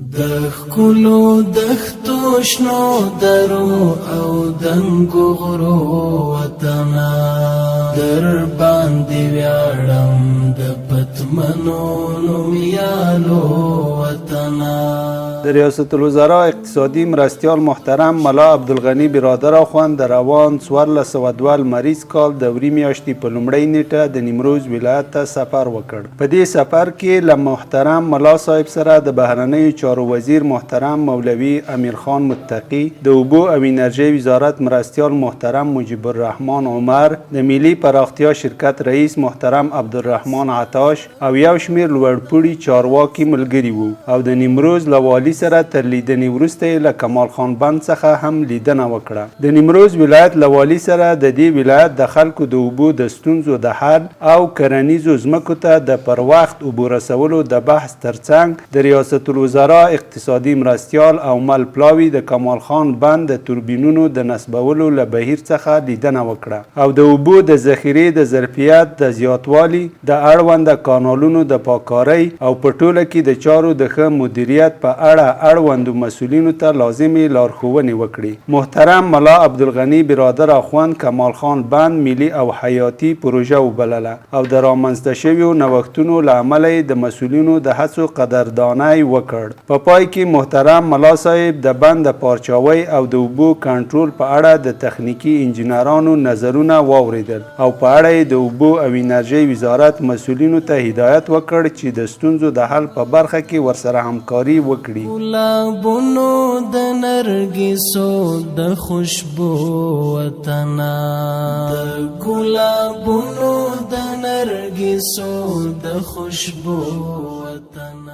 د ښکلو دښتو شنو درو او دنګو غرو وطنه در باندې ویاړم د پتمنو نومیالو وطنه. د ریاست الوزرا اقتصادي مرستیال محترم ملا عبدالغني برادر اخوند در روان 1402 لمریز کال د وری میاشتې په لومړۍ نیټه د نیمروز ولایت ته سفر وکړ. په دې سفر کې له محترم ملا صاحب سره د بهرنیو چارو وزیر محترم مولوي امیرخان متقي، د اوبو او انرژۍ وزارت مرستیال محترم مجیب الرحمن عمر، د ملي پراختیا شرکت رئیس محترم عبدالرحمن عطاش او یو شمیر لوړپوړي چارواکي ملګري وو او د نیمروز له والي سره تر لیدنې وروسته یې له کمال خان بند څخه هم لیدنه وکړه. د نیمروز ولایت له والي سره د دې ولایت د خلکو د اوبو د ستونزو د حل او کرنیزو ځمکو ته د پر وخت اوبو رسولو د بحث ترڅنګ د ریاست الوزرا اقتصادي مرستیال او مل پلاوي د کمال خان بند د توربینونو د نصبولو له بهیر څخه لیدنه وکړه او د اوبو د ذخیرې د ظرفیت د زیاتوالي، د اړونده کانالونو د پاککارۍ او په ټوله کې د چارو د ښه مدیریت په اړه اړوندو مسؤلینو ته لازمې لارښوونې وکړي. محترم ملا عبدالغني برادر اخوند کمال خان بند ملي او حیاتي پروژه وبلله او د رامنځته شویو نوښتونو له امله یې د مسؤلینو د هڅو قدردانی وکړ. په پای کې محترم ملا صاحب د بند د پارچاوۍ او د اوبو کنټرول په اړه د تخنیکي انجینرانو نظرونه واوریدل او په اړه یې د اوبو او انرژۍ وزارت مسؤلینو ته هدایت وکړ چې د ستونزو د حل په برخه کې ورسره همکاري وکړي. ګلابونو د نرګسو د خوشبو وطنه، د ګلابونو د نرګسو د خوشبو وطنه.